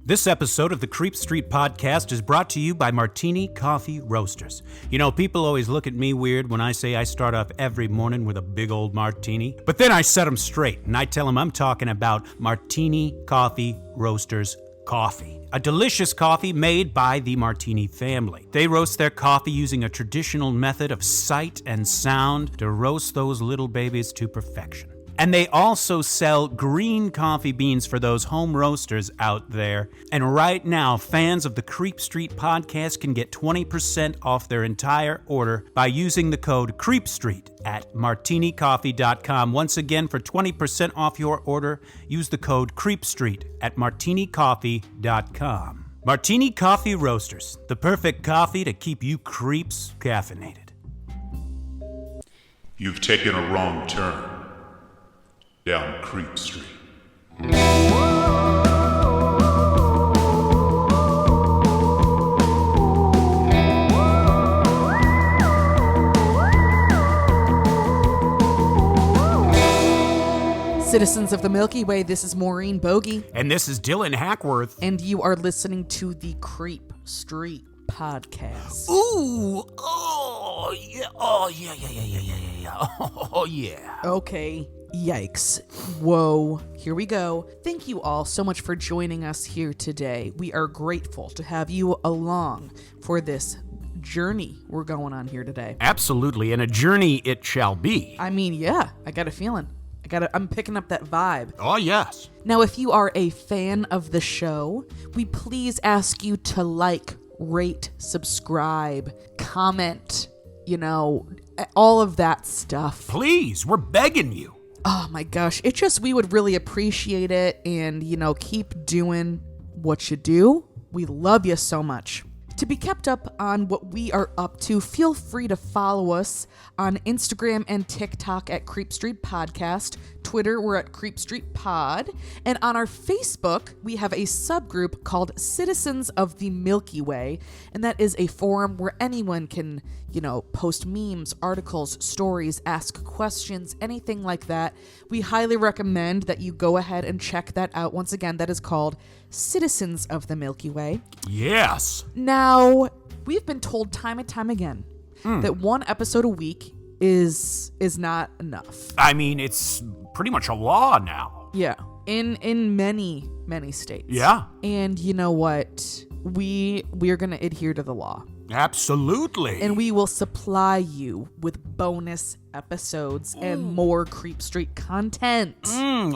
This episode of the Creep Street Podcast is brought to you by Martini Coffee Roasters. You know, people always look at me weird when I say I start off every morning with a big old martini. But then I set them straight, and I tell them I'm talking about Martini Coffee Roasters coffee. A delicious coffee made by the Martini family. They roast their coffee using a traditional method of sight and sound to roast those little babies to perfection. And they also sell green coffee beans for those home roasters out there. And right now, fans of the Creep Street Podcast can get 20% off their entire order by using the code CREEPSTREET at martinicoffee.com. Once again, for 20% off your order, use the code CREEPSTREET at martinicoffee.com. Martini Coffee Roasters, the perfect coffee to keep you creeps caffeinated. You've taken a wrong turn down Creep Street. Citizens of the Milky Way, this is Maureen Bogey. And this is Dylan Hackworth. And you are listening to the Creep Street Podcast. Ooh, oh yeah, oh yeah. Okay, yikes. Whoa, here we go. Thank you all so much for joining us here today. We are grateful to have you along for this journey we're going on here today. Absolutely, and a journey it shall be. I mean, yeah, I got a feeling. I'm picking up that vibe. Oh, yes. Now, if you are a fan of the show, we please ask you to like, rate, subscribe, comment, all of that stuff. Please, we're begging you. Oh my gosh, we would really appreciate it, and, keep doing what you do. We love you so much. To be kept up on what we are up to, feel free to follow us on Instagram and TikTok at Creep Street Podcast. Twitter, we're at Creep Street Pod. And on our Facebook, we have a subgroup called Citizens of the Milky Way. And that is a forum where anyone can, post memes, articles, stories, ask questions, anything like that. We highly recommend that you go ahead and check that out. Once again, that is called Citizens of the Milky Way. Yes. Now, we've been told time and time again that one episode a week is not enough. I mean, it's pretty much a law now. Yeah. In many states. Yeah. And you know what? We are going to adhere to the law. Absolutely. And we will supply you with bonus episodes and more Creep Street content.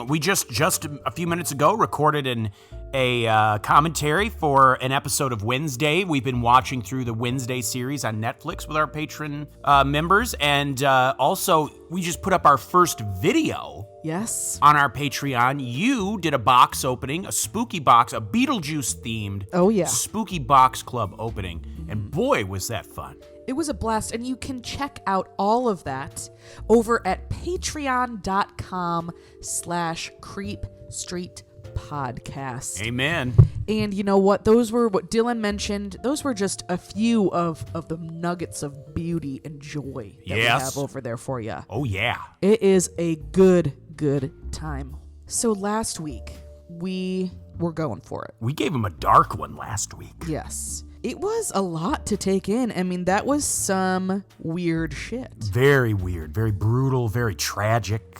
We just a few minutes ago recorded a commentary for an episode of Wednesday. We've been watching through the Wednesday series on Netflix with our patron members. And also, we just put up our first video. Yes. On our Patreon. You did a box opening, a spooky box, a Beetlejuice-themed spooky box club opening. And boy, was that fun. It was a blast, and you can check out all of that over at patreon.com/creepstreetpodcast. Amen. And you know what? Those were what Dylan mentioned. Those were just a few of the nuggets of beauty and joy that we have over there for you. Oh, yeah. It is a good time. So last week, we were going for it. We gave him a dark one last week. Yes. It was a lot to take in. I mean, that was some weird shit. Very weird, very brutal, very tragic.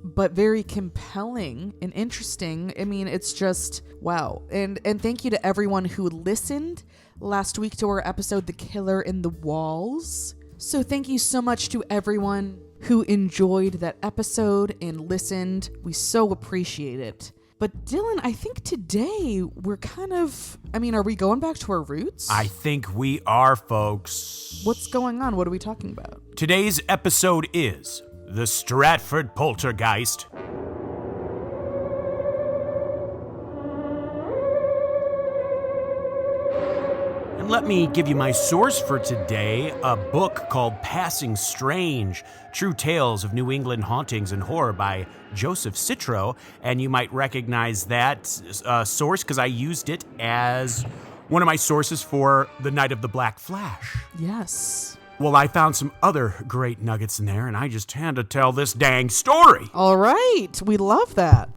But very compelling and interesting. I mean, it's just, wow. And thank you to everyone who listened last week to our episode, The Killer in the Walls. So thank you so much to everyone who enjoyed that episode and listened. We so appreciate it. But Dylan, I think today we're are we going back to our roots? I think we are, folks. What's going on? What are we talking about? Today's episode is The Stratford Poltergeist. And let me give you my source for today, a book called Passing Strange, True Tales of New England Hauntings and Horror by Joseph Citro. And you might recognize that source because I used it as one of my sources for The Night of the Black Flash. Yes. Well, I found some other great nuggets in there, and I just had to tell this dang story. All right. We love that.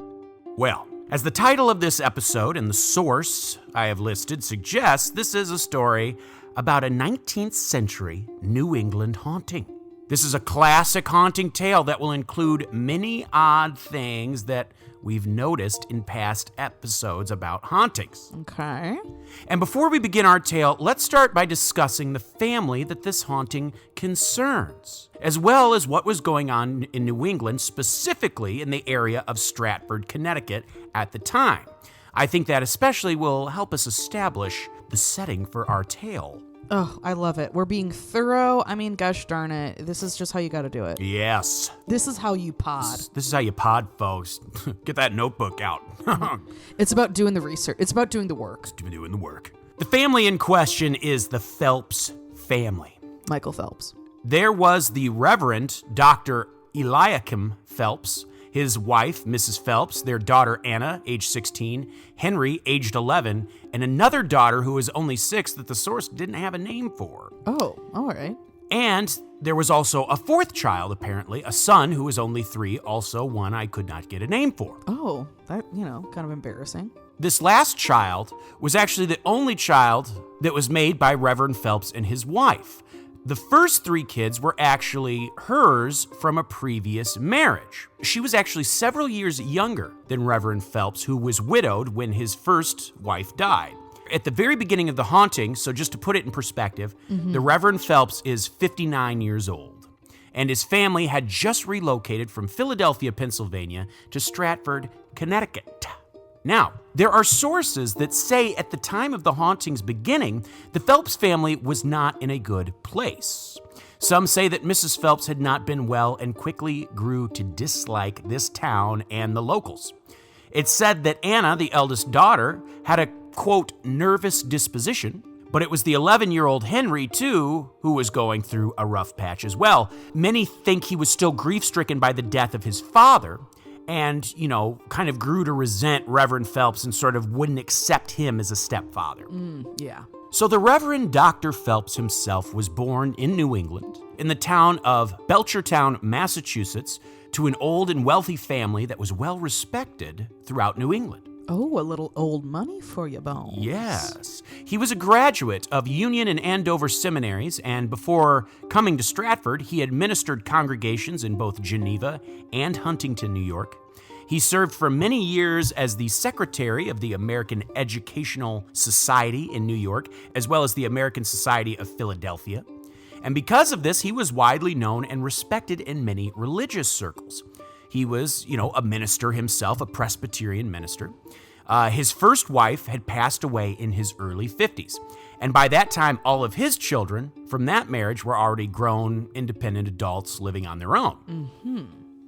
Well, As the title of this episode and the source I have listed suggests, this is a story about a 19th century New England haunting. This is a classic haunting tale that will include many odd things that we've noticed in past episodes about hauntings. Okay. And before we begin our tale, let's start by discussing the family that this haunting concerns, as well as what was going on in New England, specifically in the area of Stratford, Connecticut at the time. I think that especially will help us establish the setting for our tale. Oh, I love it. We're being thorough. I mean, gosh darn it. This is just how you got to do it. Yes. This is how you pod. This is how you pod, folks. Get that notebook out. It's about doing the research. It's about doing the work. Doing the work. The family in question is the Phelps family. Michael Phelps. There was the Reverend Dr. Eliakim Phelps, his wife, Mrs. Phelps, their daughter, Anna, age 16, Henry, aged 11, and another daughter who was only 6 that the source didn't have a name for. Oh, all right. And there was also a fourth child, apparently, a son who was only 3, also one I could not get a name for. Oh, that, kind of embarrassing. This last child was actually the only child that was made by Reverend Phelps and his wife. The first 3 kids were actually hers from a previous marriage. She was actually several years younger than Reverend Phelps, who was widowed when his first wife died. At the very beginning of the haunting, so just to put it in perspective, the Reverend Phelps is 59 years old, and his family had just relocated from Philadelphia, Pennsylvania to Stratford, Connecticut. Now, there are sources that say at the time of the haunting's beginning, the Phelps family was not in a good place. Some say that Mrs. Phelps had not been well and quickly grew to dislike this town and the locals. It's said that Anna, the eldest daughter, had a, quote, nervous disposition, but it was the 11-year-old Henry, too, who was going through a rough patch as well. Many think he was still grief-stricken by the death of his father, and, kind of grew to resent Reverend Phelps and sort of wouldn't accept him as a stepfather. Yeah. So the Reverend Dr. Phelps himself was born in New England, in the town of Belchertown, Massachusetts, to an old and wealthy family that was well respected throughout New England. Oh, a little old money for you, Bones. Yes. He was a graduate of Union and Andover seminaries, and before coming to Stratford, he administered congregations in both Geneva and Huntington, New York. He served for many years as the secretary of the American Educational Society in New York, as well as the American Society of Philadelphia. And because of this, he was widely known and respected in many religious circles. He was, a minister himself, a Presbyterian minister. His first wife had passed away in his early 50s. And by that time, all of his children from that marriage were already grown, independent adults living on their own. Mm-hmm.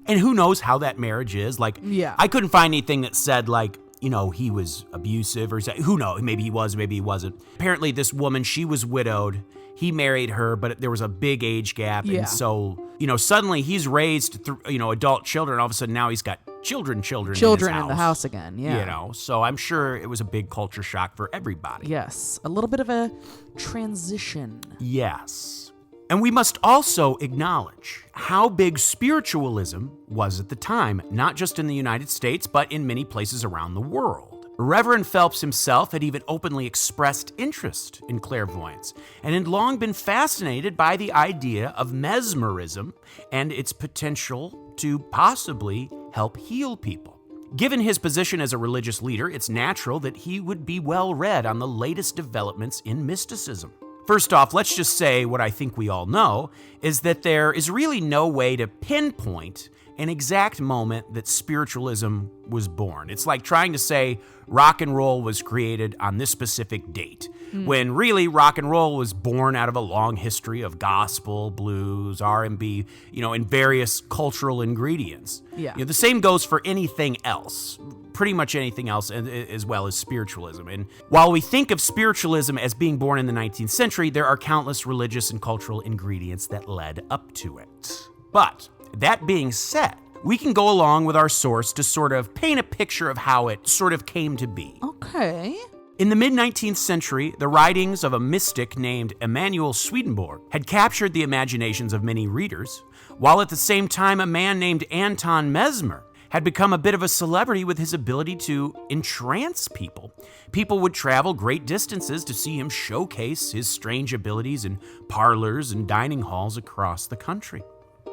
And who knows how that marriage is? I couldn't find anything that said, he was abusive or who knows? Maybe he was, maybe he wasn't. Apparently, this woman, she was widowed. He married her, but there was a big age gap. Yeah. And so, suddenly he's raised, adult children. All of a sudden now he's got children in the house again. Yeah. So I'm sure it was a big culture shock for everybody. Yes. A little bit of a transition. Yes. And we must also acknowledge how big spiritualism was at the time, not just in the United States, but in many places around the world. Reverend Phelps himself had even openly expressed interest in clairvoyance and had long been fascinated by the idea of mesmerism and its potential to possibly help heal people. Given his position as a religious leader, it's natural that he would be well read on the latest developments in mysticism. First off, let's just say what I think we all know is that there is really no way to pinpoint an exact moment that spiritualism was born. It's like trying to say rock and roll was created on this specific date, when really rock and roll was born out of a long history of gospel, blues, R&B, and various cultural ingredients. Yeah. The same goes for anything else, pretty much anything else, as well as spiritualism. And while we think of spiritualism as being born in the 19th century, there are countless religious and cultural ingredients that led up to it. But that being said, we can go along with our source to sort of paint a picture of how it sort of came to be. Okay. In the mid-19th century, the writings of a mystic named Emanuel Swedenborg had captured the imaginations of many readers, while at the same time a man named Anton Mesmer had become a bit of a celebrity with his ability to entrance people. People would travel great distances to see him showcase his strange abilities in parlors and dining halls across the country.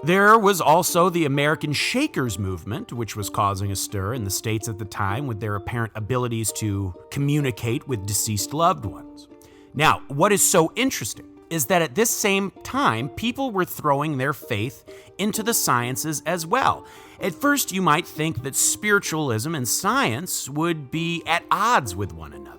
There was also the American Shakers movement, which was causing a stir in the States at the time with their apparent abilities to communicate with deceased loved ones. Now, what is so interesting is that at this same time, people were throwing their faith into the sciences as well. At first, you might think that spiritualism and science would be at odds with one another.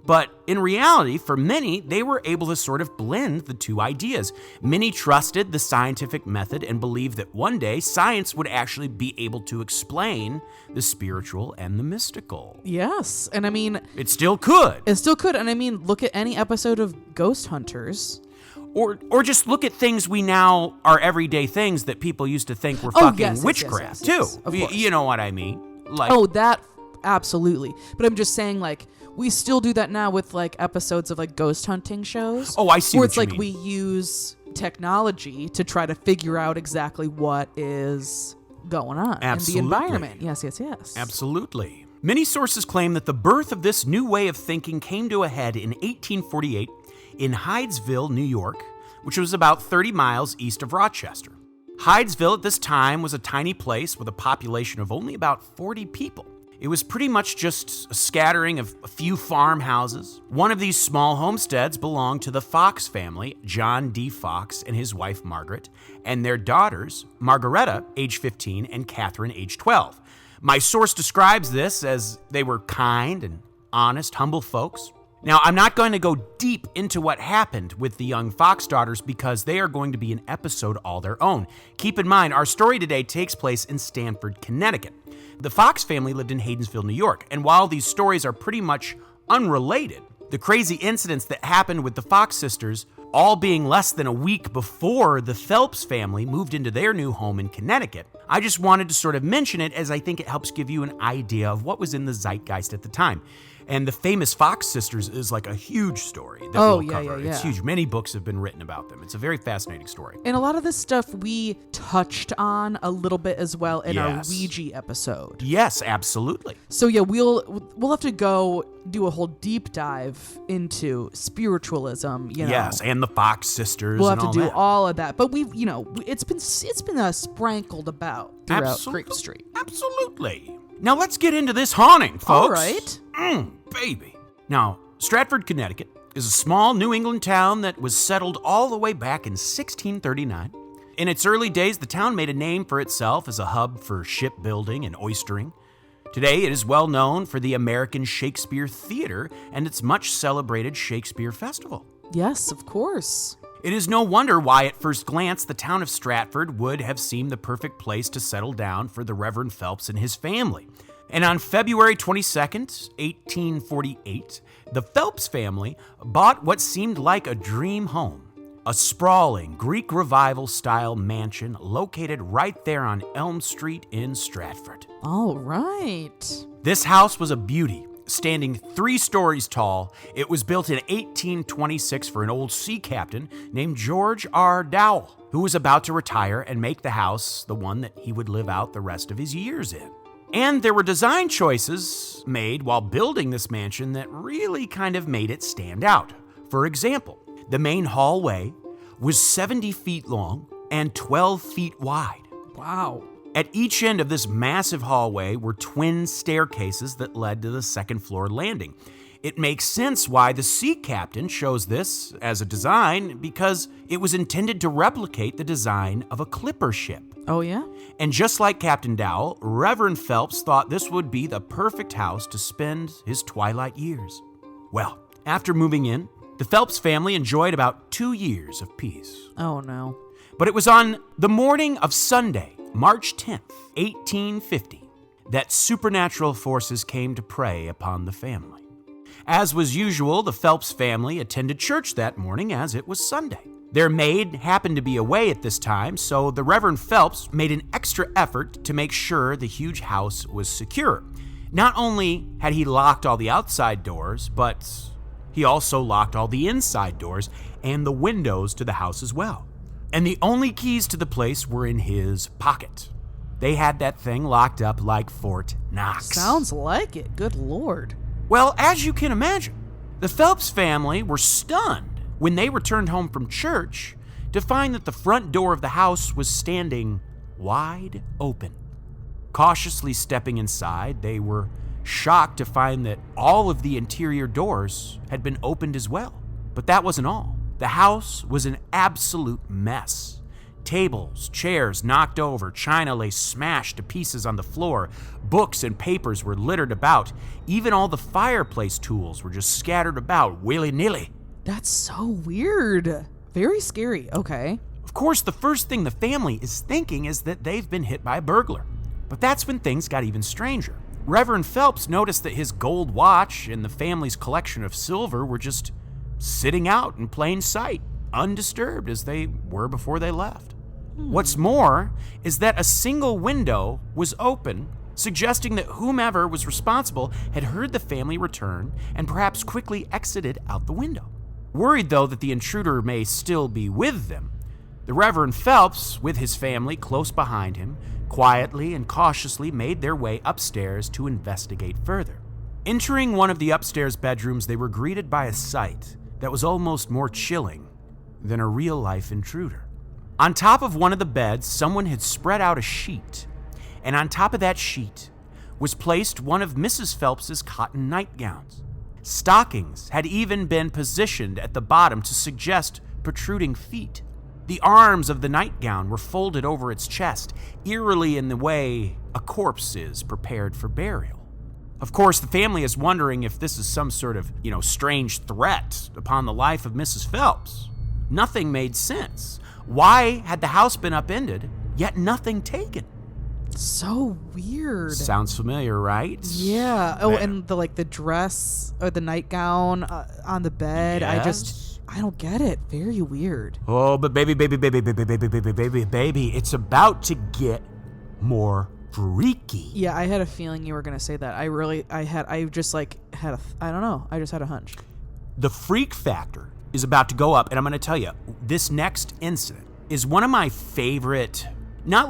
But in reality, for many, they were able to sort of blend the two ideas. Many trusted the scientific method and believed that one day science would actually be able to explain the spiritual and the mystical. Yes, and I mean... It still could. It still could, and I mean, look at any episode of Ghost Hunters. Or just look at things we now are everyday things that people used to think were fucking witchcraft, too. Of course. You know what I mean? Like, That, absolutely. But I'm just saying, like, we still do that now with, like, episodes of, like, ghost hunting shows. Oh, I see where what it's you like mean. we use technology to try to figure out exactly what is going on in the environment. Yes. Absolutely. Many sources claim that the birth of this new way of thinking came to a head in 1848 in Hydesville, New York, which was about 30 miles east of Rochester. Hydesville at this time was a tiny place with a population of only about 40 people. It was pretty much just a scattering of a few farmhouses. One of these small homesteads belonged to the Fox family, John D. Fox and his wife Margaret, and their daughters, Margaretta, age 15, and Catherine, age 12. My source describes this as they were kind and honest, humble folks. Now, I'm not going to go deep into what happened with the young Fox daughters because they are going to be an episode all their own. Keep in mind, our story today takes place in Stratford, Connecticut. The Fox family lived in Haydensville, New York, and while these stories are pretty much unrelated, the crazy incidents that happened with the Fox sisters, all being less than a week before the Phelps family moved into their new home in Connecticut, I just wanted to sort of mention it as I think it helps give you an idea of what was in the zeitgeist at the time. And the famous Fox sisters is like a huge story that we'll cover. Yeah. It's huge. Many books have been written about them. It's a very fascinating story. And a lot of this stuff we touched on a little bit as well in our Ouija episode. Yes, absolutely. So yeah, we'll have to go do a whole deep dive into spiritualism, you know. Yes, and the Fox sisters. We'll have to do that. all of that. But we've, you know, it's been sprinkled about throughout Creep Street. Absolutely. Now let's get into this haunting, folks. All right. Baby. Now, Stratford, Connecticut is a small New England town that was settled all the way back in 1639. In its early days, the town made a name for itself as a hub for shipbuilding and oystering. Today, it is well known for the American Shakespeare Theater and its much celebrated Shakespeare Festival. Yes, of course. It is no wonder why at first glance the town of Stratford would have seemed the perfect place to settle down for the Reverend Phelps and his family. And on February 22nd, 1848, the Phelps family bought what seemed like a dream home, a sprawling Greek Revival-style mansion located right there on Elm Street in Stratford. All right. This house was a beauty. Standing 3 stories tall, it was built in 1826 for an old sea captain named George R. Dowell, who was about to retire and make the house the one that he would live out the rest of his years in. And there were design choices made while building this mansion that really kind of made it stand out. For example, the main hallway was 70 feet long and 12 feet wide. Wow. At each end of this massive hallway were twin staircases that led to the second floor landing. It makes sense why the sea captain chose this as a design because it was intended to replicate the design of a clipper ship. Oh, yeah? And just like Captain Dowell, Reverend Phelps thought this would be the perfect house to spend his twilight years. Well, after moving in, the Phelps family enjoyed about 2 years of peace. Oh, no. But it was on the morning of Sunday, March 10th, 1850, that supernatural forces came to prey upon the family. As was usual, the Phelps family attended church that morning as it was Sunday. Their maid happened to be away at this time, so the Reverend Phelps made an extra effort to make sure the huge house was secure. Not only had he locked all the outside doors, but he also locked all the inside doors and the windows to the house as well. And the only keys to the place were in his pocket. They had that thing locked up like Fort Knox. Sounds like it. Good Lord. Well, as you can imagine, the Phelps family were stunned when they returned home from church to find that the front door of the house was standing wide open. Cautiously stepping inside, they were shocked to find that all of the interior doors had been opened as well. But that wasn't all. The house was an absolute mess. Tables, chairs knocked over, china lay smashed to pieces on the floor, books and papers were littered about. Even all the fireplace tools were just scattered about willy-nilly. That's so weird. Very scary. Okay. Of course, the first thing the family is thinking is that they've been hit by a burglar. But that's when things got even stranger. Reverend Phelps noticed that his gold watch and the family's collection of silver were just sitting out in plain sight, undisturbed as they were before they left. What's more is that a single window was open, suggesting that whomever was responsible had heard the family return and perhaps quickly exited out the window. Worried, though, that the intruder may still be with them, the Reverend Phelps, with his family close behind him, quietly and cautiously made their way upstairs to investigate further. Entering one of the upstairs bedrooms, they were greeted by a sight that was almost more chilling than a real-life intruder. On top of one of the beds, someone had spread out a sheet, and on top of that sheet was placed one of Mrs. Phelps's cotton nightgowns. Stockings had even been positioned at the bottom to suggest protruding feet. The arms of the nightgown were folded over its chest, eerily in the way a corpse is prepared for burial. Of course, the family is wondering if this is some sort of, strange threat upon the life of Mrs. Phelps. Nothing made sense. Why had the house been upended, yet nothing taken? So weird. Sounds familiar, right? Yeah. Oh, and the dress or the nightgown on the bed. Yes. I don't get it. Very weird. Oh, but baby, it's about to get more freaky. Yeah, I had a feeling you were going to say that. I don't know. I just had a hunch. The freak factor is about to go up, and I'm going to tell you, this next incident is one of my favorite, not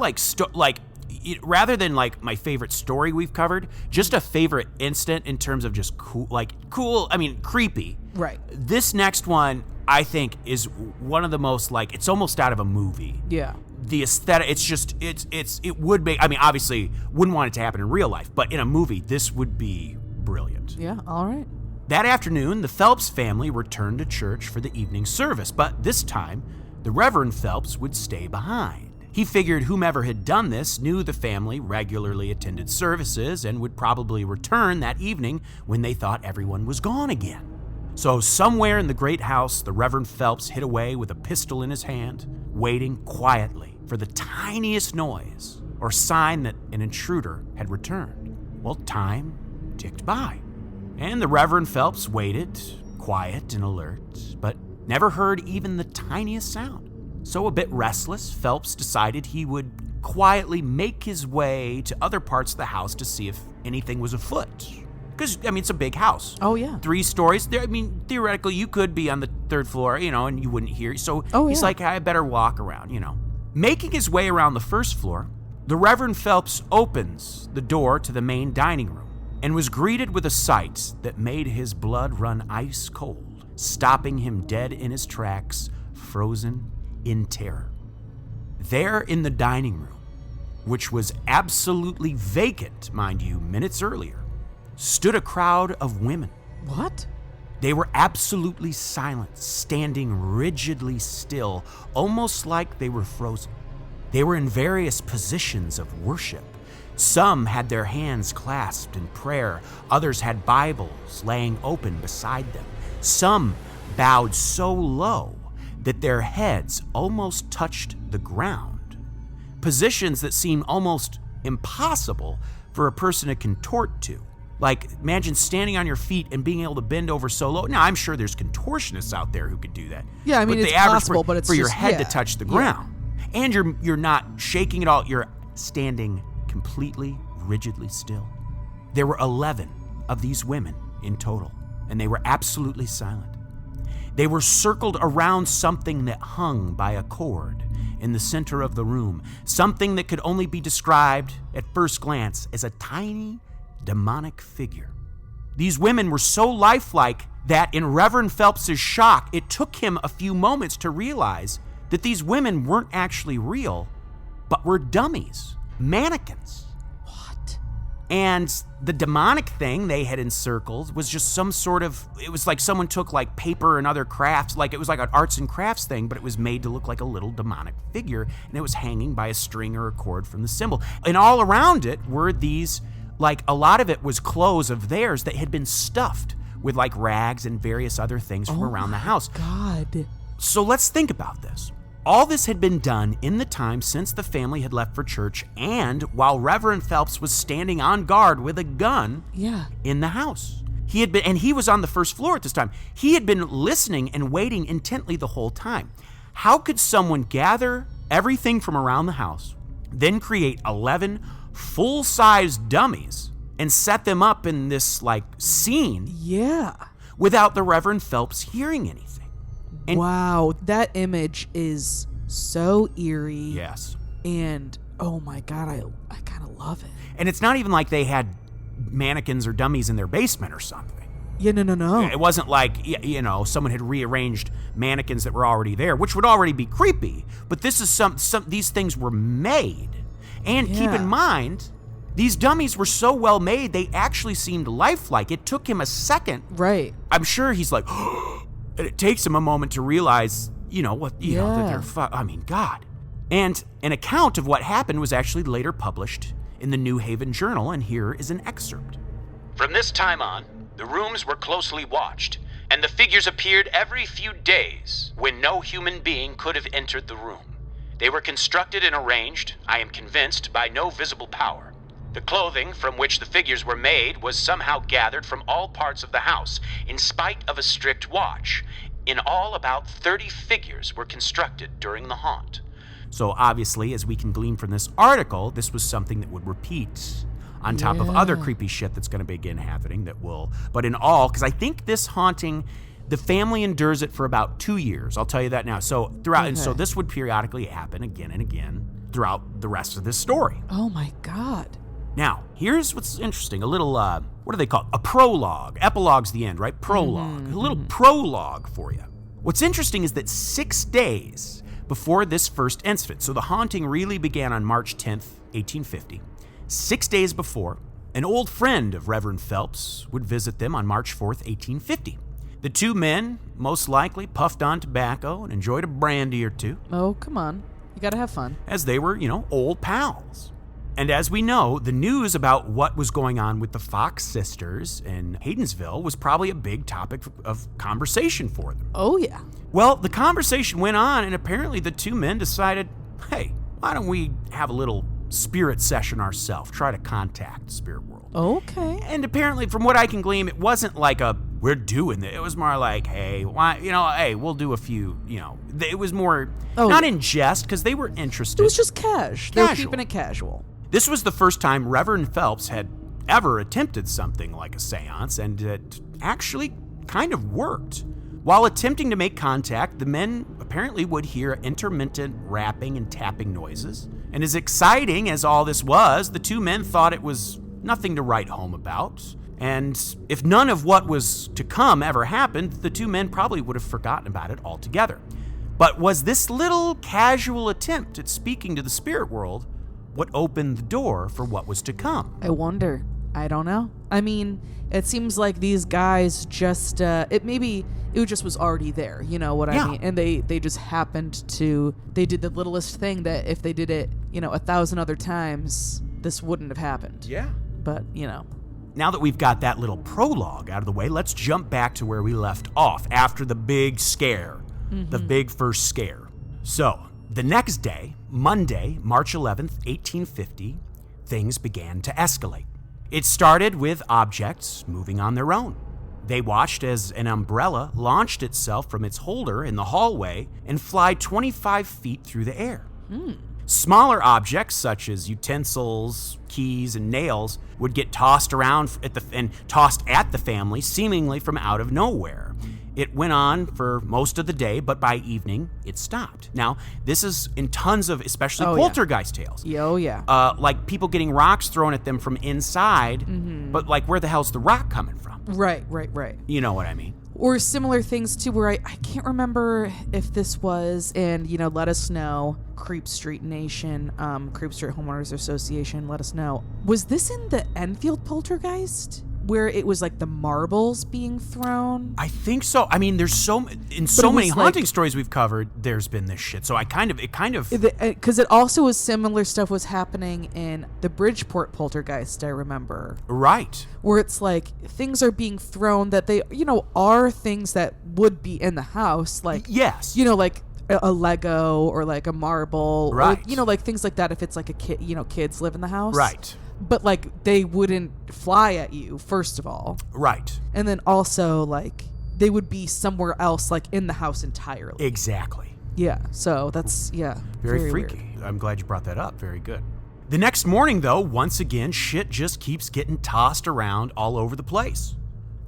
rather than my favorite story we've covered, just a favorite incident in terms of just creepy. Right. This next one, I think, is one of the most, it's almost out of a movie. Yeah. The aesthetic, it would make, obviously, wouldn't want it to happen in real life, but in a movie, this would be brilliant. Yeah, all right. That afternoon, the Phelps family returned to church for the evening service, but this time, the Reverend Phelps would stay behind. He figured whomever had done this knew the family regularly attended services and would probably return that evening when they thought everyone was gone again. So somewhere in the great house, the Reverend Phelps hid away with a pistol in his hand, waiting quietly for the tiniest noise or sign that an intruder had returned. Well, time ticked by. And the Reverend Phelps waited, quiet and alert, but never heard even the tiniest sound. So a bit restless, Phelps decided he would quietly make his way to other parts of the house to see if anything was afoot. Because, it's a big house. Oh, yeah. 3 stories. Theoretically, you could be on the 3rd floor, and you wouldn't hear. So he's like, I better walk around, Making his way around the 1st floor, the Reverend Phelps opens the door to the main dining room and was greeted with a sight that made his blood run ice cold, stopping him dead in his tracks, frozen in terror. There in the dining room, which was absolutely vacant, mind you, minutes earlier, stood a crowd of women. What? They were absolutely silent, standing rigidly still, almost like they were frozen. They were in various positions of worship. Some had their hands clasped in prayer. Others had Bibles laying open beside them. Some bowed so low that their heads almost touched the ground. Positions that seem almost impossible for a person to contort to. Imagine standing on your feet and being able to bend over so low. Now, I'm sure there's contortionists out there who could do that. Yeah, but it's the average possible, but it's for your just, head to touch the ground. Yeah. And you're not shaking at all. You're standing completely, rigidly still. There were 11 of these women in total, and they were absolutely silent. They were circled around something that hung by a cord, in the center of the room, something that could only be described at first glance as a tiny, demonic figure. These women were so lifelike that in Reverend Phelps' shock, it took him a few moments to realize that these women weren't actually real, but were dummies, mannequins. What? And the demonic thing they had encircled was just some sort of, it was like someone took like paper and other crafts, like it was like an arts and crafts thing, but it was made to look like a little demonic figure, and it was hanging by a string or a cord from the symbol. And all around it were these, like a lot of it was clothes of theirs that had been stuffed with like rags and various other things from around the house. God. So let's think about this. All this had been done in the time since the family had left for church and while Reverend Phelps was standing on guard with a gun in the house. He was on the first floor at this time. He had been listening and waiting intently the whole time. How could someone gather everything from around the house, then create 11 full-size dummies and set them up in this like scene without the Reverend Phelps hearing anything? And wow, that image is so eerie. Yes. And oh my God, I kind of love it. And it's not even like they had mannequins or dummies in their basement or something. Yeah, no. It wasn't like, someone had rearranged mannequins that were already there, which would already be creepy. But this is these things were made. And keep in mind, these dummies were so well made, they actually seemed lifelike. It took him a second. Right. I'm sure he's like, and it takes him a moment to realize, that they're, God. And an account of what happened was actually later published in the New Haven Journal, and here is an excerpt. From this time on, the rooms were closely watched, and the figures appeared every few days when no human being could have entered the room. They were constructed and arranged, I am convinced, by no visible power. The clothing from which the figures were made was somehow gathered from all parts of the house, in spite of a strict watch. In all, about 30 figures were constructed during the haunt. So obviously, as we can glean from this article, this was something that would repeat on top of other creepy shit that's going to begin happening but in all, because I think this haunting, the family endures it for about 2 years. I'll tell you that now. So and so this would periodically happen again and again throughout the rest of this story. Oh my God. Now, here's what's interesting. A little, what do they call it? A prologue. Epilogue's the end, right? Prologue. A little prologue for you. What's interesting is that 6 days before this first incident, so the haunting really began on March 10th, 1850. 6 days before, an old friend of Reverend Phelps would visit them on March 4th, 1850. The two men most likely puffed on tobacco and enjoyed a brandy or two. Oh, come on. You gotta have fun. As they were, old pals. And as we know, the news about what was going on with the Fox sisters in Haydensville was probably a big topic of conversation for them. Oh, yeah. Well, the conversation went on, and apparently the two men decided, hey, why don't we have a little spirit session ourselves, try to contact the spirit world. Okay. And apparently, from what I can glean, it wasn't like we're doing it. It was more like, hey, why, hey, we'll do a few, it was more, not in jest, because they were interested. It was just cash. They were keeping it casual. This was the first time Reverend Phelps had ever attempted something like a seance, and it actually kind of worked. While attempting to make contact, the men apparently would hear intermittent rapping and tapping noises. And as exciting as all this was, the two men thought it was nothing to write home about. And if none of what was to come ever happened, the two men probably would have forgotten about it altogether. But was this little casual attempt at speaking to the spirit world what opened the door for what was to come? I wonder. I don't know. I mean, it seems like these guys just, it just was already there, you know what I mean? And they just happened to, they did the littlest thing that if they did it, 1,000 other times, this wouldn't have happened. Yeah. But, Now that we've got that little prologue out of the way, let's jump back to where we left off after the big scare, the big first scare. So, the next day, Monday, March 11th, 1850, things began to escalate. It started with objects moving on their own. They watched as an umbrella launched itself from its holder in the hallway and fly 25 feet through the air. Smaller objects, such as utensils, keys, and nails, would get tossed around and tossed at the family, seemingly from out of nowhere. It went on for most of the day, but by evening, it stopped. Now, this is in tons of, especially poltergeist tales. Oh, yeah. Like people getting rocks thrown at them from inside, but like where the hell's the rock coming from? Right. You know what I mean? Or similar things too, where I can't remember if this was, and let us know, Creep Street Nation, Creep Street Homeowners Association, let us know. Was this in the Enfield Poltergeist? Where it was like the marbles being thrown? I think so. I mean, there's so many haunting stories we've covered, there's been this shit. So it kind of because it also was similar stuff was happening in the Bridgeport Poltergeist, I remember. Right. Where it's like things are being thrown that they, are things that would be in the house, like yes. Like a Lego or like a marble, right? Or, like things like that. If it's like a kid, kids live in the house, right? But like they wouldn't fly at you, first of all. Right. And then also like they would be somewhere else, like in the house entirely. Exactly. Yeah. So that's, very freaky. Weird. I'm glad you brought that up. Very good. The next morning, though, once again, shit just keeps getting tossed around all over the place.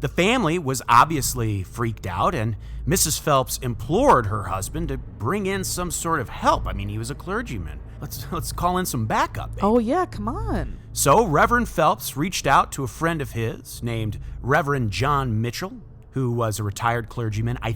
The family was obviously freaked out, and Mrs. Phelps implored her husband to bring in some sort of help. I mean, he was a clergyman. Let's call in some backup, baby. Oh, yeah, come on. So Reverend Phelps reached out to a friend of his named Reverend John Mitchell, who was a retired clergyman. I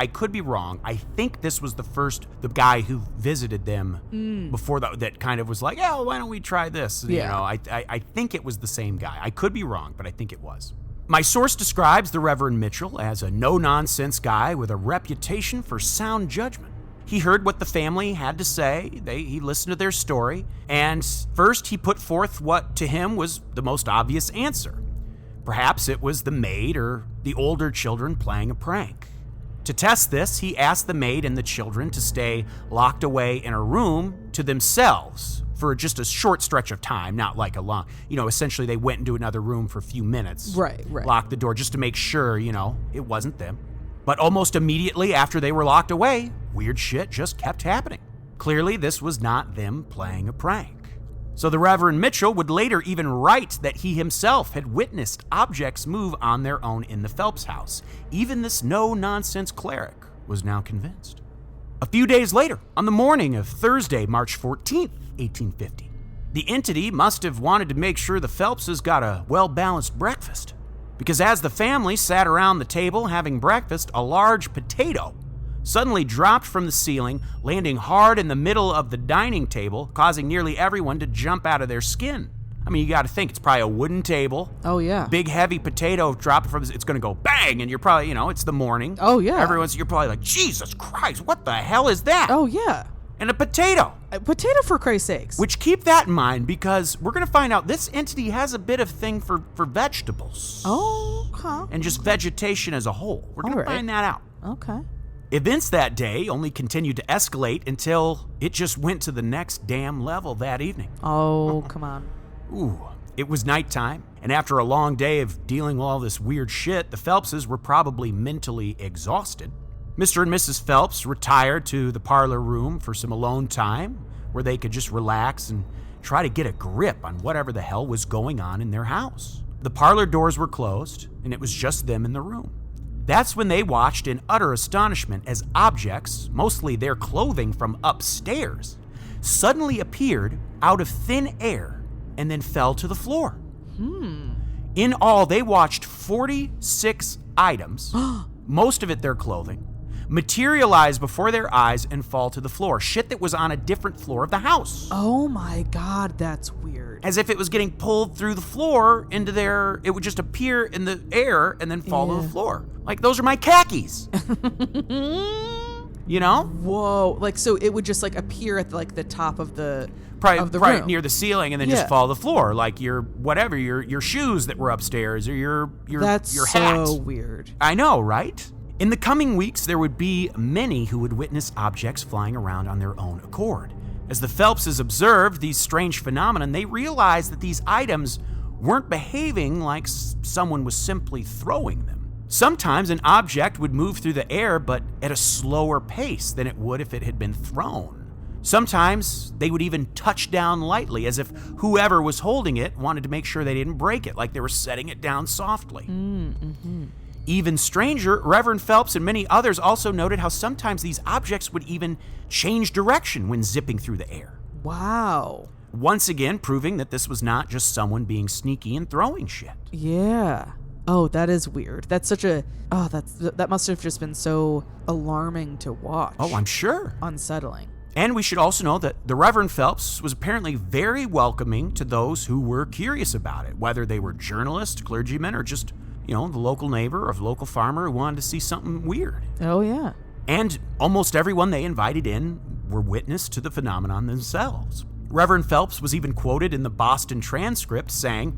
could be wrong, I think this was the guy who visited them before that kind of was like, yeah, well, why don't we try this? Yeah. I think it was the same guy. I could be wrong, but I think it was. My source describes the Reverend Mitchell as a no-nonsense guy with a reputation for sound judgment. He heard what the family had to say, he listened to their story, and first he put forth what to him was the most obvious answer. Perhaps it was the maid or the older children playing a prank. To test this, he asked the maid and the children to stay locked away in a room to themselves for just a short stretch of time, not like a long, essentially they went into another room for a few minutes. Right. Locked the door just to make sure, it wasn't them. But almost immediately after they were locked away, weird shit just kept happening. Clearly, this was not them playing a prank. So the Reverend Mitchell would later even write that he himself had witnessed objects move on their own in the Phelps house. Even this no-nonsense cleric was now convinced. A few days later, on the morning of Thursday, March 14th, 1850, the entity must have wanted to make sure the Phelpses got a well-balanced breakfast. Because as the family sat around the table having breakfast, a large potato suddenly dropped from the ceiling, landing hard in the middle of the dining table, causing nearly everyone to jump out of their skin. I mean, you got to think, it's probably a wooden table. Oh, yeah. Big, heavy potato dropping from it's going to go bang, and you're probably, it's the morning. Oh, yeah. You're probably like, Jesus Christ, what the hell is that? Oh, yeah. And a potato. A potato, for Christ's sakes. Which, keep that in mind, because we're going to find out this entity has a bit of thing for vegetables. Oh, huh. And just vegetation as a whole. We're going to find that out. Okay. Events that day only continued to escalate until it just went to the next damn level that evening. Oh, come on. Ooh. It was nighttime, and after a long day of dealing with all this weird shit, the Phelpses were probably mentally exhausted. Mr. and Mrs. Phelps retired to the parlor room for some alone time where they could just relax and try to get a grip on whatever the hell was going on in their house. The parlor doors were closed, and it was just them in the room. That's when they watched in utter astonishment as objects, mostly their clothing from upstairs, suddenly appeared out of thin air and then fell to the floor. In all, they watched 46 items, most of it their clothing, materialize before their eyes and fall to the floor. Shit that was on a different floor of the house. Oh my God, that's weird. As if it was getting pulled through the floor into it would just appear in the air and then fall to the floor. Like, those are my khakis. Whoa. Like, so it would just like appear at like the top of the room. Near the ceiling and then just fall to the floor. Like your shoes that were upstairs or your hat. That's so weird. I know, right? In the coming weeks, there would be many who would witness objects flying around on their own accord. As the Phelpses observed these strange phenomena, they realized that these items weren't behaving like someone was simply throwing them. Sometimes an object would move through the air, but at a slower pace than it would if it had been thrown. Sometimes they would even touch down lightly, as if whoever was holding it wanted to make sure they didn't break it, like they were setting it down softly. Even stranger, Reverend Phelps and many others also noted how sometimes these objects would even change direction when zipping through the air. Wow. Once again, proving that this was not just someone being sneaky and throwing shit. Yeah. Oh, that is weird. That's such a... Oh, that must have just been so alarming to watch. Oh, I'm sure. Unsettling. And we should also know that the Reverend Phelps was apparently very welcoming to those who were curious about it, whether they were journalists, clergymen, or just, the local neighbor or local farmer who wanted to see something weird. Oh, yeah. And almost everyone they invited in were witness to the phenomenon themselves. Reverend Phelps was even quoted in the Boston Transcript saying,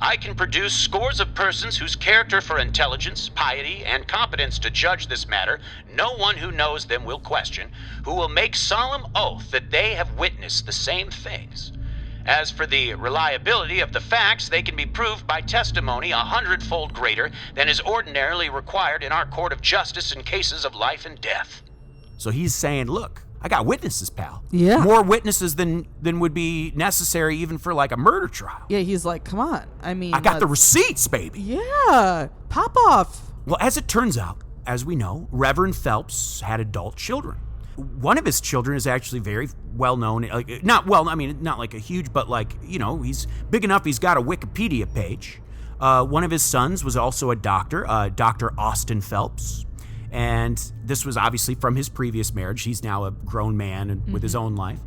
"I can produce scores of persons whose character for intelligence, piety, and competence to judge this matter no one who knows them will question, who will make solemn oath that they have witnessed the same things. As for the reliability of the facts, they can be proved by testimony 100-fold greater than is ordinarily required in our court of justice in cases of life and death." So he's saying, look, I got witnesses, pal. Yeah. More witnesses than would be necessary even for like a murder trial. Yeah, he's like, come on. I mean... I got the receipts, baby. Yeah. Pop off. Well, as it turns out, as we know, Reverend Phelps had adult children. One of his children is actually very well known. Not like a huge, but he's big enough. He's got a Wikipedia page. One of his sons was also a doctor, Dr. Austin Phelps. And this was obviously from his previous marriage. He's now a grown man and with his own life.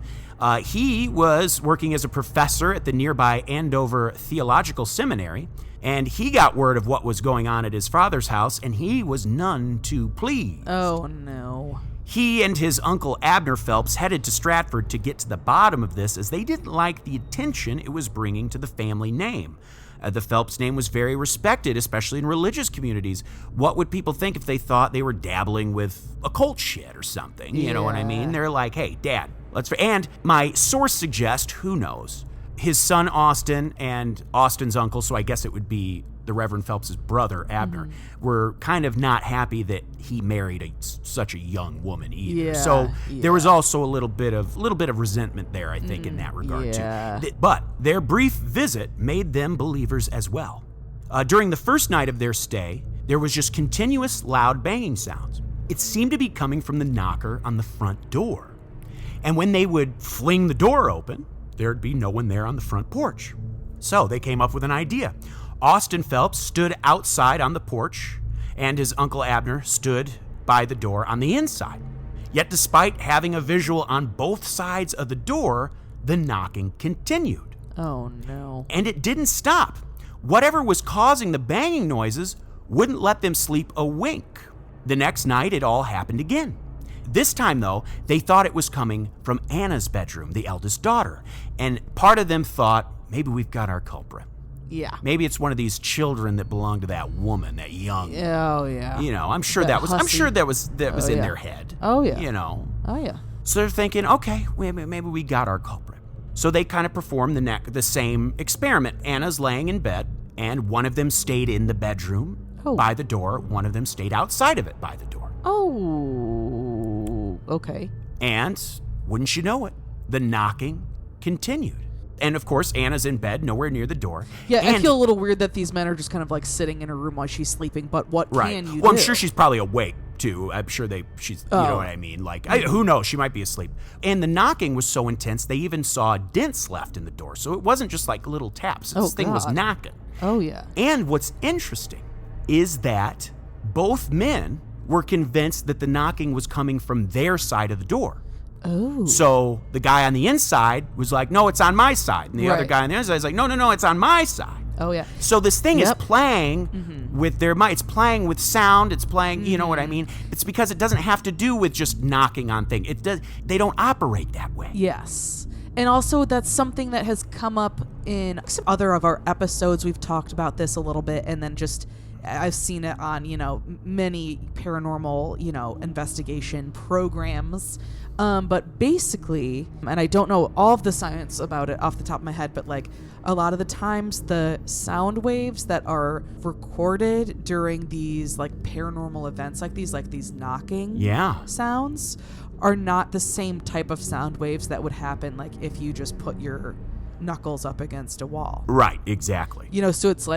He was working as a professor at the nearby Andover Theological Seminary, and he got word of what was going on at his father's house, and he was none too pleased. Oh, no. He and his uncle Abner Phelps headed to Stratford to get to the bottom of this, as they didn't like the attention it was bringing to the family name. The Phelps name was very respected, especially in religious communities. What would people think if they thought they were dabbling with occult shit or something? You know what I mean? They're like, hey, Dad, and my source suggests, who knows, his son Austin and Austin's uncle, so I guess it would be the Reverend Phelps' brother, Abner, were kind of not happy that he married such a young woman either. Yeah, so there was also a little bit of resentment there, I think, in that regard too. But their brief visit made them believers as well. During the first night of their stay, there was just continuous loud banging sounds. It seemed to be coming from the knocker on the front door. And when they would fling the door open, there'd be no one there on the front porch. So they came up with an idea. Austin Phelps stood outside on the porch, and his uncle Abner stood by the door on the inside. Yet despite having a visual on both sides of the door, the knocking continued. Oh, no. And it didn't stop. Whatever was causing the banging noises wouldn't let them sleep a wink. The next night, it all happened again. This time, though, they thought it was coming from Anna's bedroom, the eldest daughter. And part of them thought, maybe we've got our culprit. Yeah. Maybe it's one of these children that belonged to that woman, that young. Oh, yeah. I'm sure that was in their head. Oh, yeah. Oh, yeah. So they're thinking, okay, maybe we got our culprit. So they kind of performed the same experiment. Anna's laying in bed, and one of them stayed in the bedroom by the door. One of them stayed outside of it by the door. Oh, okay. And wouldn't you know it, the knocking continued. And of course, Anna's in bed, nowhere near the door. Yeah, I feel a little weird that these men are just kind of like sitting in her room while she's sleeping, but what can you do? Well, I'm sure she's probably awake, too. I'm sure she's, you know what I mean? Who knows? She might be asleep. And the knocking was so intense, they even saw dents left in the door. So it wasn't just like little taps. This thing was knocking. Oh, yeah. And what's interesting is that both men were convinced that the knocking was coming from their side of the door. Oh. So the guy on the inside was like, no, it's on my side. And the other guy on the other side is like, no, it's on my side. Oh, yeah. So this thing is playing with their mind. It's playing with sound. It's playing, you know what I mean? It's because it doesn't have to do with just knocking on things. They don't operate that way. Yes. And also that's something that has come up in some other of our episodes. We've talked about this a little bit, and then just I've seen it on, many paranormal, investigation programs. But basically, and I don't know all of the science about it off the top of my head, but a lot of the times the sound waves that are recorded during these paranormal events like these knocking sounds are not the same type of sound waves that would happen if you just put your knuckles up against a wall. Right, exactly. So it's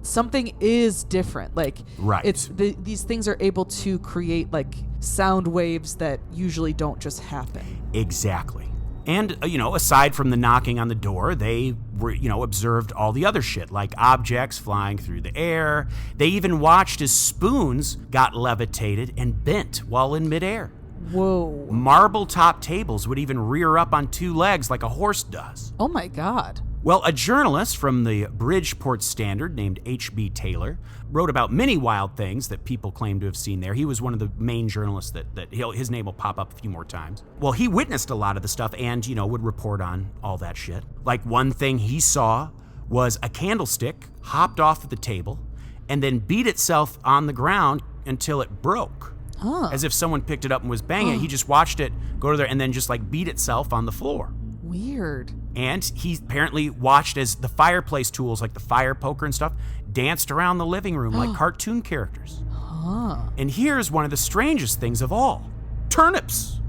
something is different. Like, Right. it's these things are able to create like sound waves that usually don't just happen. Exactly. And, aside from the knocking on the door, they were, observed all the other shit, like objects flying through the air. They even watched as spoons got levitated and bent while in midair. Whoa. Marble top tables would even rear up on two legs like a horse does. Oh my God. Well, a journalist from the Bridgeport Standard named H.B. Taylor wrote about many wild things that people claim to have seen there. He was one of the main journalists that his name will pop up a few more times. Well, he witnessed a lot of the stuff and, would report on all that shit. Like, one thing he saw was a candlestick hopped off of the table and then beat itself on the ground until it broke. Huh. As if someone picked it up and was banging it. He just watched it go to there and then just like beat itself on the floor. Weird. And he apparently watched as the fireplace tools, like the fire poker and stuff, danced around the living room like cartoon characters. Huh. And here's one of the strangest things of all. Turnips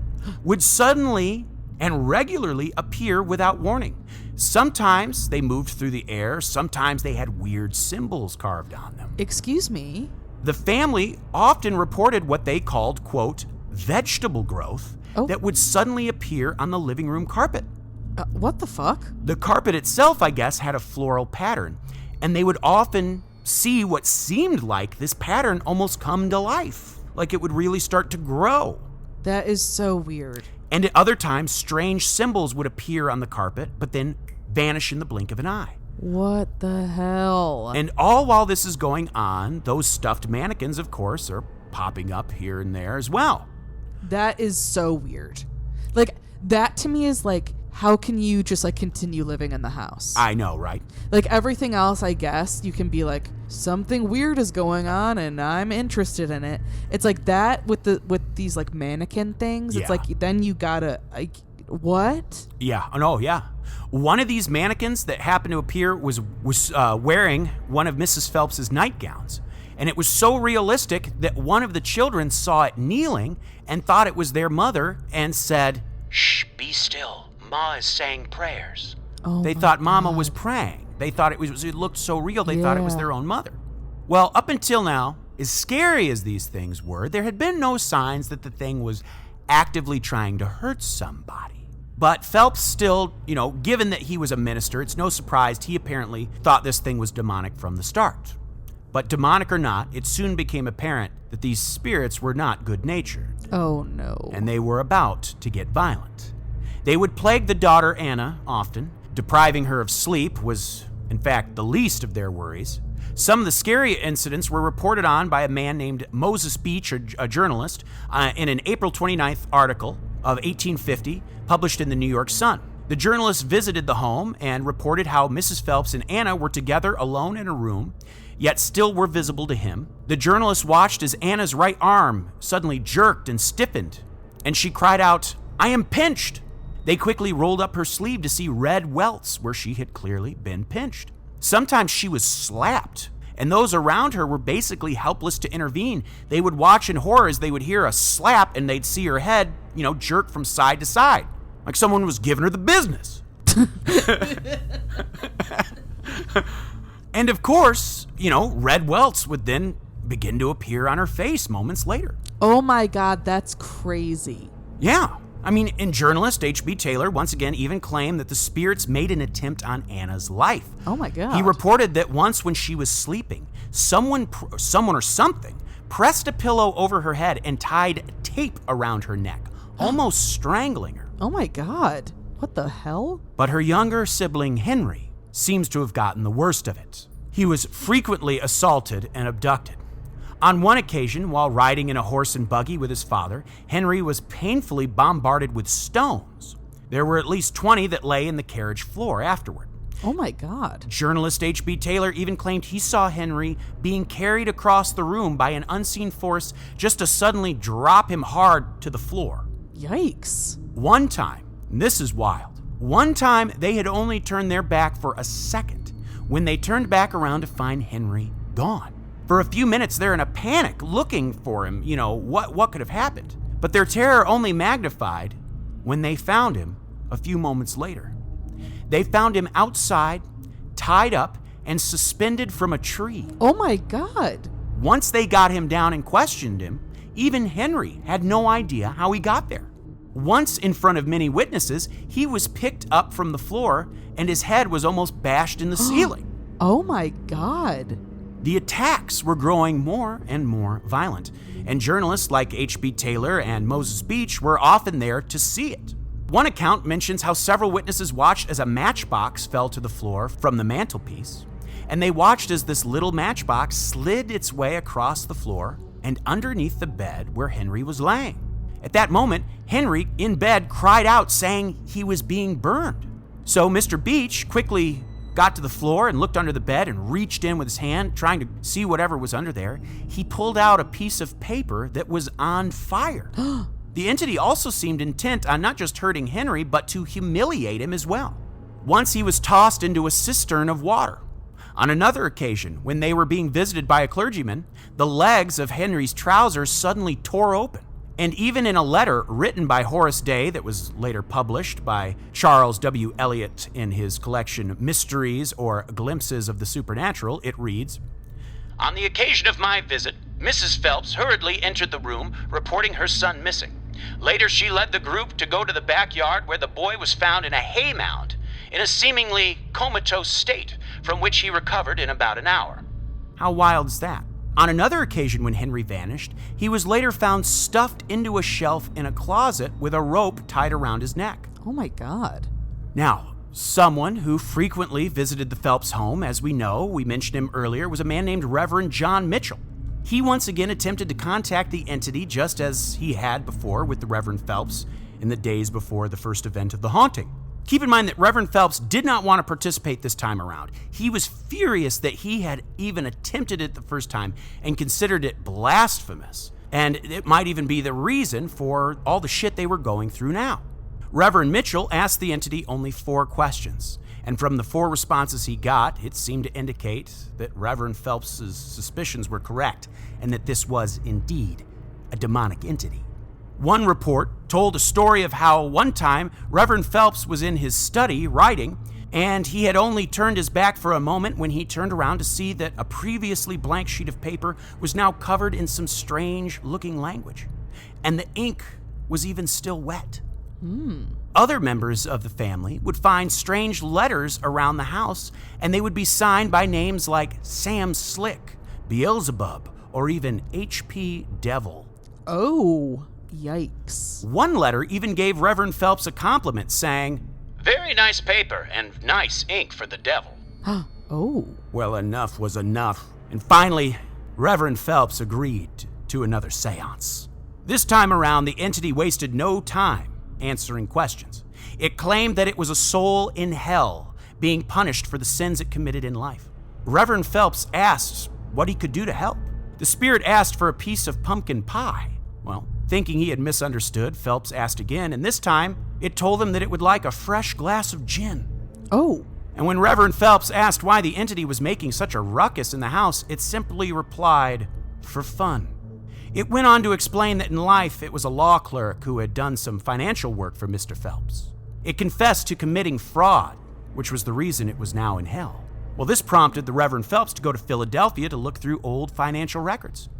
would suddenly and regularly appear without warning. Sometimes they moved through the air. Sometimes they had weird symbols carved on them. Excuse me? The family often reported what they called, quote, vegetable growth that would suddenly appear on the living room carpet. What the fuck? The carpet itself, I guess, had a floral pattern, and they would often see what seemed like this pattern almost come to life, like it would really start to grow. That is so weird. And at other times, strange symbols would appear on the carpet, but then vanish in the blink of an eye. What the hell? And all while this is going on, those stuffed mannequins, of course, are popping up here and there as well. That is so weird. Like, that to me is like, how can you just like continue living in the house? I know, right? Like, everything else, I guess, you can be like, something weird is going on and I'm interested in it. It's like that with these like mannequin things. It's Yeah. like, then you gotta, like, what? Yeah. Oh, yeah. One of these mannequins that happened to appear was wearing one of Mrs. Phelps's nightgowns. And it was so realistic that one of the children saw it kneeling and thought it was their mother and said, "Shh, be still. Ma is saying prayers." Oh, they thought Mama was praying. They thought it looked so real, they thought it was their own mother. Well, up until now, as scary as these things were, there had been no signs that the thing was actively trying to hurt somebody. But Phelps still, given that he was a minister, it's no surprise he apparently thought this thing was demonic from the start. But demonic or not, it soon became apparent that these spirits were not good-natured. Oh, no. And they were about to get violent. They would plague the daughter, Anna, often. Depriving her of sleep was, in fact, the least of their worries. Some of the scary incidents were reported on by a man named Moses Beach, a journalist, in an April 29th article of 1850 published in the New York Sun. The journalist visited the home and reported how Mrs. Phelps and Anna were together alone in a room, yet still were visible to him. The journalist watched as Anna's right arm suddenly jerked and stiffened, and she cried out, "I am pinched!" They quickly rolled up her sleeve to see red welts where she had clearly been pinched. Sometimes she was slapped, and those around her were basically helpless to intervene. They would watch in horror as they would hear a slap and they'd see her head, jerk from side to side, like someone was giving her the business. And of course, red welts would then begin to appear on her face moments later. Oh my God, that's crazy. Yeah. And journalist H.B. Taylor once again even claimed that the spirits made an attempt on Anna's life. Oh my God. He reported that once when she was sleeping, someone or something pressed a pillow over her head and tied tape around her neck, almost strangling her. Oh my God. What the hell? But her younger sibling, Henry, seems to have gotten the worst of it. He was frequently assaulted and abducted. On one occasion, while riding in a horse and buggy with his father, Henry was painfully bombarded with stones. There were at least 20 that lay in the carriage floor afterward. Oh my God. Journalist H.B. Taylor even claimed he saw Henry being carried across the room by an unseen force just to suddenly drop him hard to the floor. Yikes. One time, and this is wild, one time they had only turned their back for a second when they turned back around to find Henry gone. For a few minutes, they're in a panic looking for him, what could have happened. But their terror only magnified when they found him a few moments later. They found him outside, tied up, and suspended from a tree. Oh my God. Once they got him down and questioned him, even Henry had no idea how he got there. Once in front of many witnesses, he was picked up from the floor and his head was almost bashed in the ceiling. Oh my God. The attacks were growing more and more violent, and journalists like H.B. Taylor and Moses Beach were often there to see it. One account mentions how several witnesses watched as a matchbox fell to the floor from the mantelpiece, and they watched as this little matchbox slid its way across the floor and underneath the bed where Henry was laying. At that moment, Henry, in bed, cried out saying he was being burned. So Mr. Beach quickly got to the floor and looked under the bed and reached in with his hand, trying to see whatever was under there. He pulled out a piece of paper that was on fire. The entity also seemed intent on not just hurting Henry, but to humiliate him as well. Once he was tossed into a cistern of water. On another occasion, when they were being visited by a clergyman, the legs of Henry's trousers suddenly tore open. And even in a letter written by Horace Day that was later published by Charles W. Eliot in his collection Mysteries or Glimpses of the Supernatural, it reads, "On the occasion of my visit, Mrs. Phelps hurriedly entered the room, reporting her son missing. Later, she led the group to go to the backyard where the boy was found in a hay mound in a seemingly comatose state, from which he recovered in about an hour." How wild is that? On another occasion when Henry vanished, he was later found stuffed into a shelf in a closet with a rope tied around his neck. Oh my God. Now, someone who frequently visited the Phelps home, as we know, we mentioned him earlier, was a man named Reverend John Mitchell. He once again attempted to contact the entity just as he had before with the Reverend Phelps in the days before the first event of the haunting. Keep in mind that Reverend Phelps did not want to participate this time around. He was furious that he had even attempted it the first time and considered it blasphemous. And it might even be the reason for all the shit they were going through now. Reverend Mitchell asked the entity only 4 questions. And from the 4 responses he got, it seemed to indicate that Reverend Phelps' suspicions were correct and that this was indeed a demonic entity. One report told a story of how one time Reverend Phelps was in his study writing, and he had only turned his back for a moment when he turned around to see that a previously blank sheet of paper was now covered in some strange-looking language, and the ink was even still wet. Other members of the family would find strange letters around the house, and they would be signed by names like Sam Slick, Beelzebub, or even H.P. Devil. Oh. Yikes. One letter even gave Reverend Phelps a compliment, saying, "Very nice paper and nice ink for the devil." Oh. Well, enough was enough. And finally, Reverend Phelps agreed to another seance. This time around, the entity wasted no time answering questions. It claimed that it was a soul in hell being punished for the sins it committed in life. Reverend Phelps asked what he could do to help. The spirit asked for a piece of pumpkin pie. Well, thinking he had misunderstood, Phelps asked again, and this time it told him that it would like a fresh glass of gin. Oh. And when Reverend Phelps asked why the entity was making such a ruckus in the house, it simply replied, "For fun." It went on to explain that in life it was a law clerk who had done some financial work for Mr. Phelps. It confessed to committing fraud, which was the reason it was now in hell. Well, this prompted the Reverend Phelps to go to Philadelphia to look through old financial records.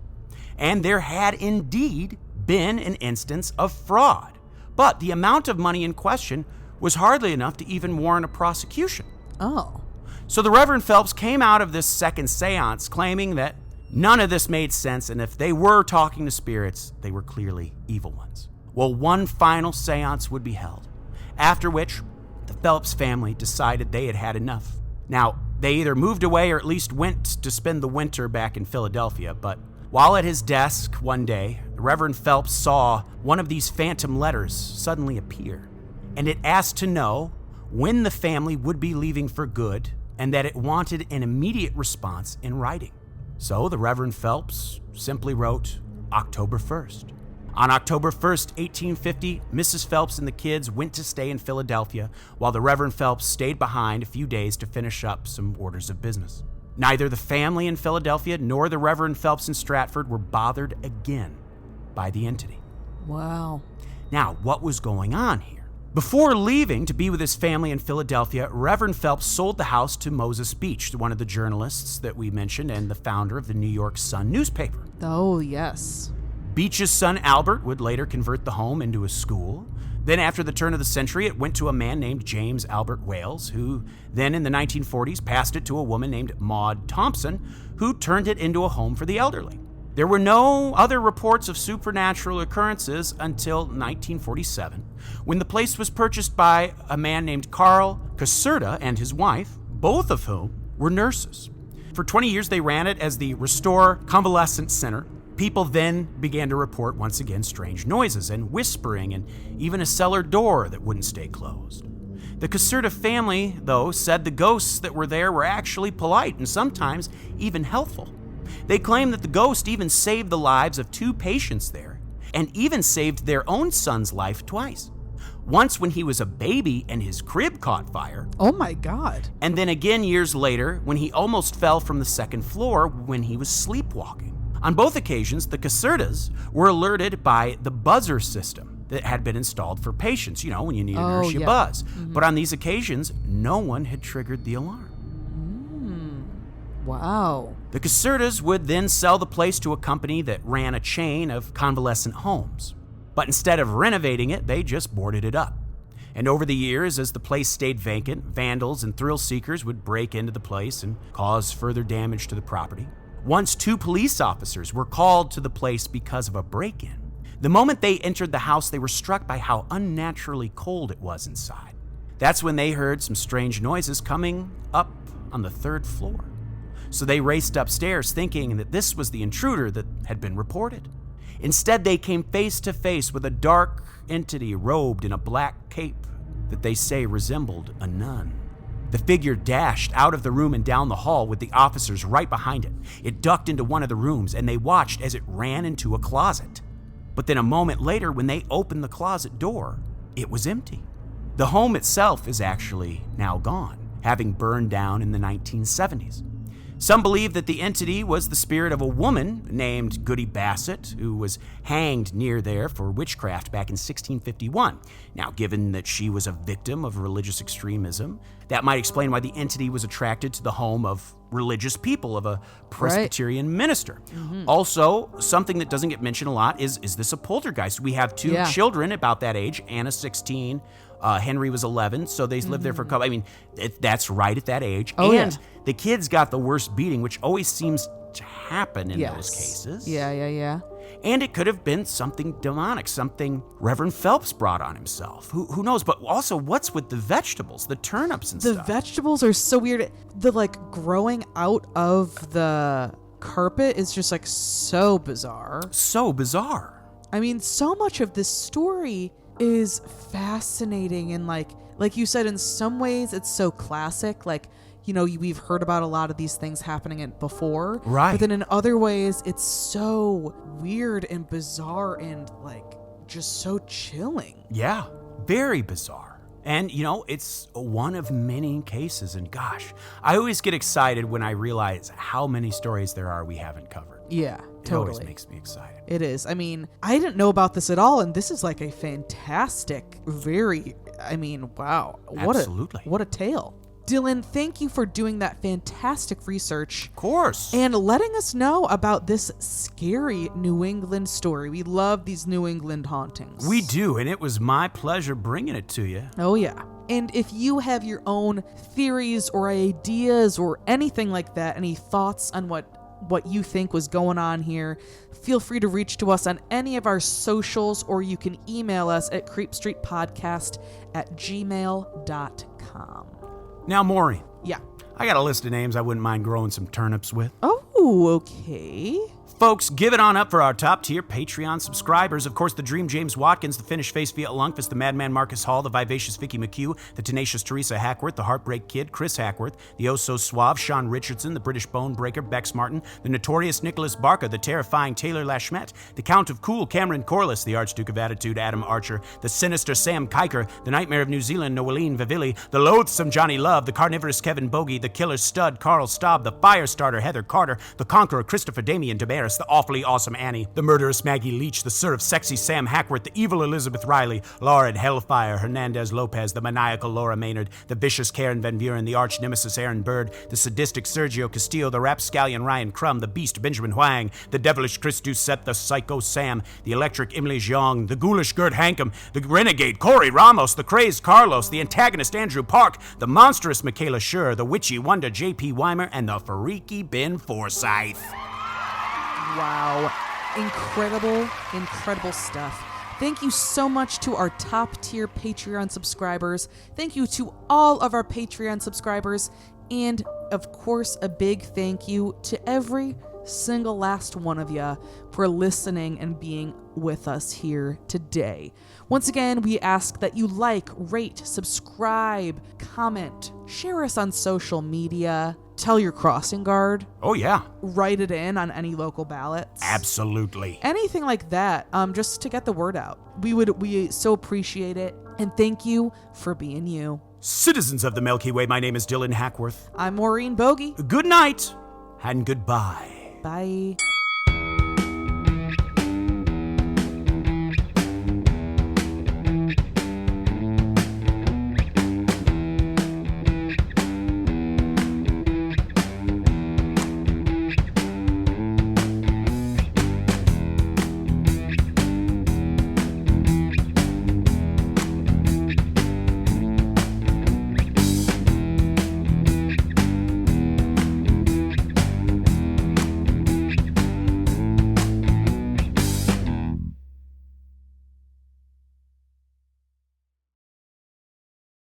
And there had indeed been an instance of fraud, but the amount of money in question was hardly enough to even warrant a prosecution. Oh. So the Reverend Phelps came out of this second seance claiming that none of this made sense, and if they were talking to spirits, they were clearly evil ones. Well, one final seance would be held, after which the Phelps family decided they had had enough. Now, they either moved away or at least went to spend the winter back in Philadelphia, but while at his desk one day, the Reverend Phelps saw one of these phantom letters suddenly appear, and it asked to know when the family would be leaving for good and that it wanted an immediate response in writing. So the Reverend Phelps simply wrote October 1st. On October 1st, 1850, Mrs. Phelps and the kids went to stay in Philadelphia while the Reverend Phelps stayed behind a few days to finish up some orders of business. Neither the family in Philadelphia nor the Reverend Phelps in Stratford were bothered again by the entity. Wow. Now, what was going on here? Before leaving to be with his family in Philadelphia, Reverend Phelps sold the house to Moses Beach, one of the journalists that we mentioned and the founder of the New York Sun newspaper. Oh, yes. Beach's son Albert would later convert the home into a school. Then after the turn of the century, it went to a man named James Albert Wales, who then in the 1940s passed it to a woman named Maud Thompson, who turned it into a home for the elderly. There were no other reports of supernatural occurrences until 1947, when the place was purchased by a man named Carl Caserta and his wife, both of whom were nurses. For 20 years, they ran it as the Restore Convalescent Center. People then began to report once again strange noises and whispering and even a cellar door that wouldn't stay closed. The Caserta family, though, said the ghosts that were there were actually polite and sometimes even helpful. They claimed that the ghost even saved the lives of 2 patients there and even saved their own son's life twice. Once when he was a baby and his crib caught fire. Oh my God. And then again years later when he almost fell from the 2nd floor when he was sleepwalking. On both occasions, the Casertas were alerted by the buzzer system that had been installed for patients. You know, when you need a nurse, you buzz. But on these occasions, no one had triggered the alarm. Wow. The Casertas would then sell the place to a company that ran a chain of convalescent homes. But instead of renovating it, they just boarded it up. And over the years, as the place stayed vacant, vandals and thrill seekers would break into the place and cause further damage to the property. Once 2 police officers were called to the place because of a break-in. The moment they entered the house, they were struck by how unnaturally cold it was inside. That's when they heard some strange noises coming up on the 3rd floor. So they raced upstairs thinking that this was the intruder that had been reported. Instead, they came face to face with a dark entity robed in a black cape that they say resembled a nun. The figure dashed out of the room and down the hall with the officers right behind it. It ducked into one of the rooms and they watched as it ran into a closet. But then a moment later, when they opened the closet door, it was empty. The home itself is actually now gone, having burned down in the 1970s. Some believe that the entity was the spirit of a woman named Goody Bassett, who was hanged near there for witchcraft back in 1651. Now, given that she was a victim of religious extremism, that might explain why the entity was attracted to the home of religious people, of a Presbyterian minister. Also, something that doesn't get mentioned a lot is this a poltergeist? We have 2 children about that age, Anna 16, Henry was 11, so they lived there for a couple. I mean, that's right at that age. The kids got the worst beating, which always seems to happen in those cases. Yeah. And it could have been something demonic, something Reverend Phelps brought on himself. Who knows? But also, what's with the vegetables, the turnips and stuff? The vegetables are so weird. The growing out of the carpet is just so bizarre. So bizarre. I mean, so much of this story is fascinating and like you said, in some ways it's so classic. We've heard about a lot of these things happening before. Right. But then in other ways, it's so weird and bizarre and just so chilling. Yeah, very bizarre. And, it's one of many cases. And gosh, I always get excited when I realize how many stories there are we haven't covered. Yeah, totally. It always makes me excited. It is. I mean, I didn't know about this at all. And this is a fantastic, wow. Absolutely. What a tale. Dylan, thank you for doing that fantastic research. Of course. And letting us know about this scary New England story. We love these New England hauntings. We do, and it was my pleasure bringing it to you. Oh, yeah. And if you have your own theories or ideas or anything like that, any thoughts on what you think was going on here, feel free to reach to us on any of our socials, or you can email us at creepstreetpodcast@gmail.com. Now, Maureen. Yeah. I got a list of names I wouldn't mind growing some turnips with. Oh, okay. Folks, give it on up for our top-tier Patreon subscribers. Of course, the Dream James Watkins, the Finnish Face Via Lundqvist, the Madman Marcus Hall, the Vivacious Vicky McHugh, the Tenacious Teresa Hackworth, the Heartbreak Kid, Chris Hackworth, the Oh-So-Suave, Sean Richardson, the British Bone Breaker, Bex Martin, the Notorious Nicholas Barker, the Terrifying Taylor Lashmet, the Count of Cool, Cameron Corliss, the Archduke of Attitude, Adam Archer, the Sinister Sam Kiker, the Nightmare of New Zealand, Noeline Vivilli, the Loathsome Johnny Love, the Carnivorous Kevin Bogey, the Killer Stud, Carl Staub, the Firestarter, Heather Carter, the Conqueror, Christopher Damian DeBer, Harris, the awfully awesome Annie, the murderous Maggie Leach, the sort of sexy Sam Hackworth, the evil Elizabeth Riley, Lauren Hellfire, Hernandez Lopez, the maniacal Laura Maynard, the vicious Karen Van Buren, the arch nemesis Aaron Bird, the sadistic Sergio Castillo, the rapscallion Ryan Crum, the beast Benjamin Huang, the devilish Chris Doucette, the psycho Sam, the electric Emily Jeong, the ghoulish Gert Hankum, the renegade Corey Ramos, the crazed Carlos, the antagonist Andrew Park, the monstrous Michaela Schur, the witchy Wanda J.P. Weimer, and the freaky Ben Forsyth. Wow. Incredible stuff. Thank you so much to our top tier Patreon subscribers. Thank you to all of our Patreon subscribers. And of course, a big thank you to every single last one of you for listening and being with us here today. Once again, we ask that you like, rate, subscribe, comment, share us on social media, tell your crossing guard. Oh, yeah. Write it in on any local ballots. Absolutely. Anything like that, just to get the word out. We so appreciate it. And thank you for being you. Citizens of the Milky Way, my name is Dylan Hackworth. I'm Maureen Bogey. Good night and goodbye. Bye.